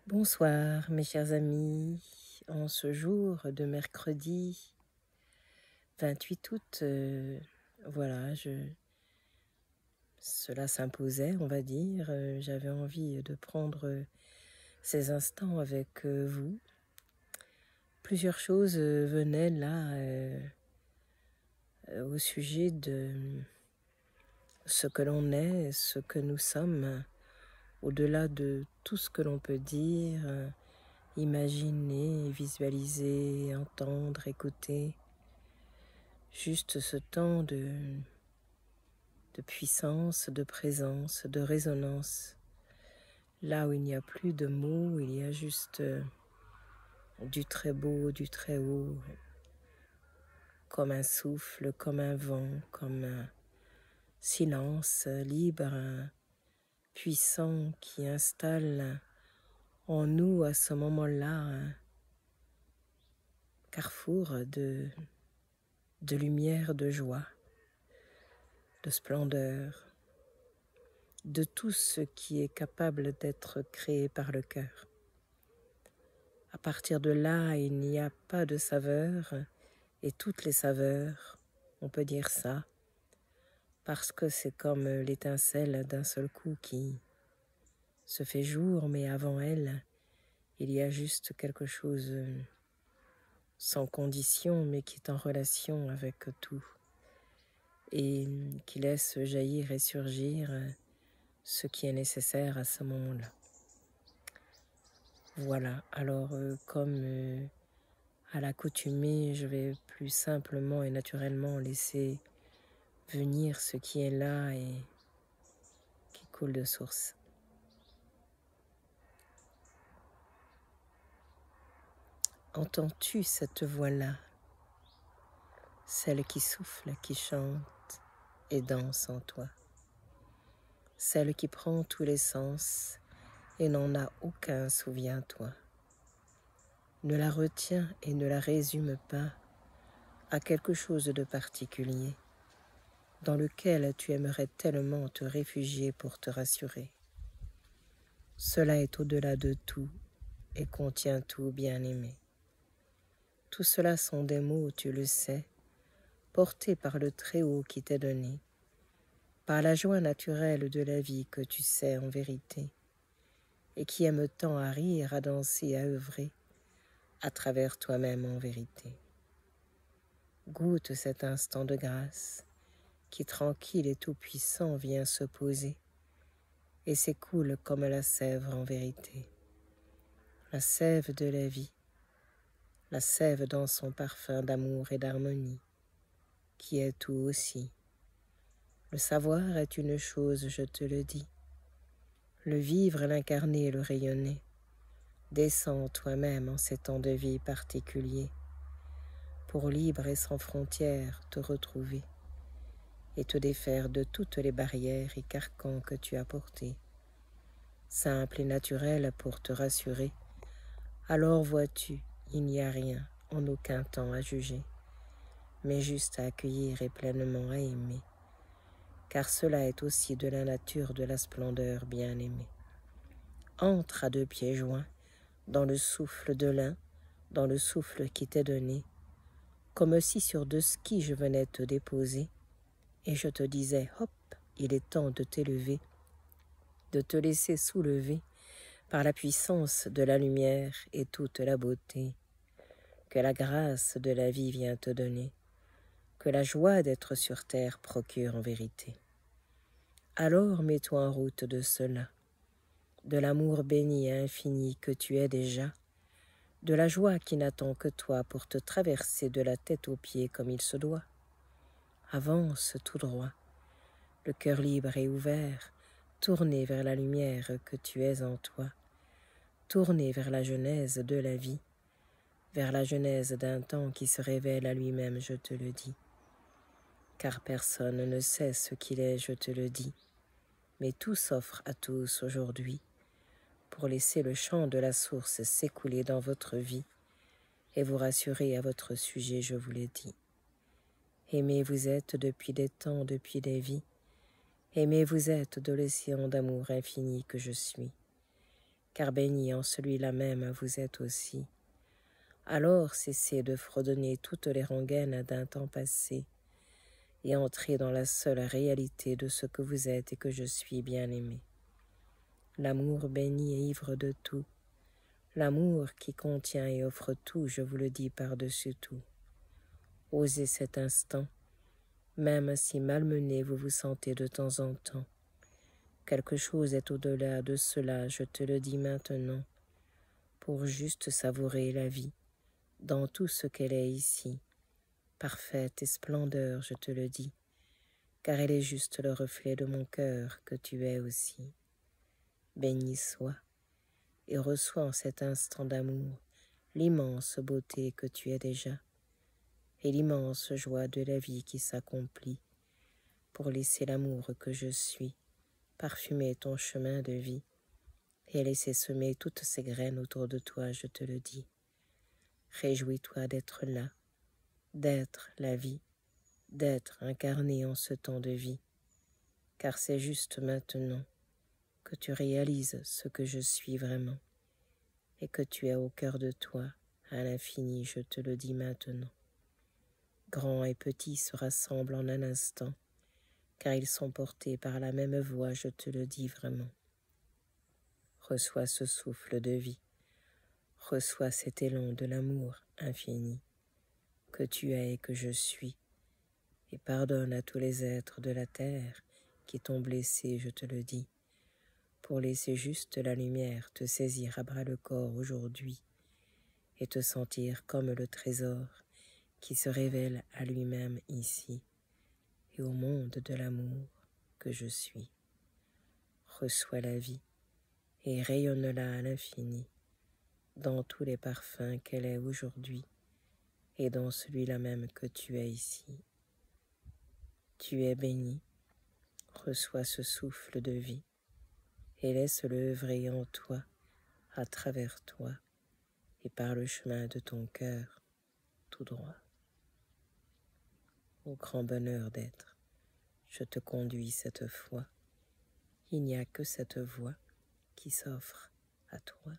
Bonsoir mes chers amis, en ce jour de mercredi 28 août, voilà, cela s'imposait, on va dire, j'avais envie de prendre ces instants avec vous. Plusieurs choses venaient là au sujet de ce que l'on est, ce que nous sommes, au-delà de tout ce que l'on peut dire, imaginer, visualiser, entendre, écouter. Juste ce temps de puissance, de présence, de résonance. Là où il n'y a plus de mots, il y a juste du très beau, du très haut, comme un souffle, comme un vent, comme un silence libre, puissant qui installe en nous à ce moment-là un carrefour de lumière, de joie, de splendeur, de tout ce qui est capable d'être créé par le cœur. À partir de là, il n'y a pas de saveur, et toutes les saveurs, on peut dire ça, parce que c'est comme l'étincelle d'un seul coup qui se fait jour, mais avant elle, il y a juste quelque chose sans condition, mais qui est en relation avec tout, et qui laisse jaillir et surgir ce qui est nécessaire à ce moment-là. Voilà, alors comme à l'accoutumée, je vais plus simplement et naturellement laisser venir ce qui est là et qui coule de source. Entends-tu cette voix-là, celle qui souffle, qui chante et danse en toi, celle qui prend tous les sens et n'en a aucun, souviens-toi. Ne la retiens et ne la résume pas à quelque chose de particulier dans lequel tu aimerais tellement te réfugier pour te rassurer. Cela est au-delà de tout et contient tout, bien-aimé. Tout cela sont des mots, tu le sais, portés par le Très-Haut qui t'est donné, par la joie naturelle de la vie que tu sais en vérité, et qui aime tant à rire, à danser, à œuvrer, à travers toi-même en vérité. Goûte cet instant de grâce, qui tranquille et tout-puissant vient se poser, et s'écoule comme la sève en vérité, la sève de la vie, la sève dans son parfum d'amour et d'harmonie, qui est tout aussi. Le savoir est une chose, je te le dis. Le vivre, l'incarner, le rayonner. Descends toi-même en ces temps de vie particuliers, pour libre et sans frontières te retrouver, et te défaire de toutes les barrières et carcans que tu as portés, simple et naturel pour te rassurer. Alors vois-tu, il n'y a rien, en aucun temps à juger, mais juste à accueillir et pleinement à aimer, car cela est aussi de la nature de la splendeur bien-aimée. Entre à deux pieds joints, dans le souffle de l'un, dans le souffle qui t'est donné, comme si sur deux skis je venais te déposer, et je te disais, hop, il est temps de t'élever, de te laisser soulever par la puissance de la lumière et toute la beauté que la grâce de la vie vient te donner, que la joie d'être sur terre procure en vérité. Alors mets-toi en route de cela, de l'amour béni et infini que tu es déjà, de la joie qui n'attend que toi pour te traverser de la tête aux pieds comme il se doit. Avance tout droit, le cœur libre et ouvert, tourné vers la lumière que tu es en toi, tourné vers la genèse de la vie, vers la genèse d'un temps qui se révèle à lui-même, je te le dis. Car personne ne sait ce qu'il est, je te le dis, mais tout s'offre à tous aujourd'hui, pour laisser le chant de la source s'écouler dans votre vie et vous rassurer à votre sujet, je vous l'ai dit. Aimé vous êtes depuis des temps, depuis des vies, aimé vous êtes de l'océan d'amour infini que je suis, car béni en celui-là même vous êtes aussi. Alors cessez de fredonner toutes les rengaines d'un temps passé, et entrez dans la seule réalité de ce que vous êtes et que je suis bien-aimé. L'amour béni et ivre de tout, l'amour qui contient et offre tout, je vous le dis par-dessus tout. Osez cet instant, même si malmené vous vous sentez de temps en temps. Quelque chose est au-delà de cela, je te le dis maintenant, pour juste savourer la vie, dans tout ce qu'elle est ici, parfaite et splendeur, je te le dis, car elle est juste le reflet de mon cœur que tu es aussi. Béni sois, et reçois en cet instant d'amour l'immense beauté que tu es déjà, et l'immense joie de la vie qui s'accomplit, pour laisser l'amour que je suis parfumer ton chemin de vie, et laisser semer toutes ces graines autour de toi, je te le dis. Réjouis-toi d'être là, d'être la vie, d'être incarné en ce temps de vie, car c'est juste maintenant que tu réalises ce que je suis vraiment, et que tu es au cœur de toi, à l'infini, je te le dis maintenant. Grands et petits se rassemblent en un instant, car ils sont portés par la même voix, je te le dis vraiment. Reçois ce souffle de vie, reçois cet élan de l'amour infini que tu es et que je suis, et pardonne à tous les êtres de la terre qui t'ont blessé, je te le dis, pour laisser juste la lumière te saisir à bras-le-corps aujourd'hui et te sentir comme le trésor qui se révèle à lui-même ici et au monde de l'amour que je suis. Reçois la vie et rayonne-la à l'infini, dans tous les parfums qu'elle est aujourd'hui et dans celui-là même que tu es ici. Tu es béni, reçois ce souffle de vie et laisse-le œuvrer en toi, à travers toi et par le chemin de ton cœur tout droit. Au grand bonheur d'être, je te conduis cette fois. Il n'y a que cette voie qui s'offre à toi.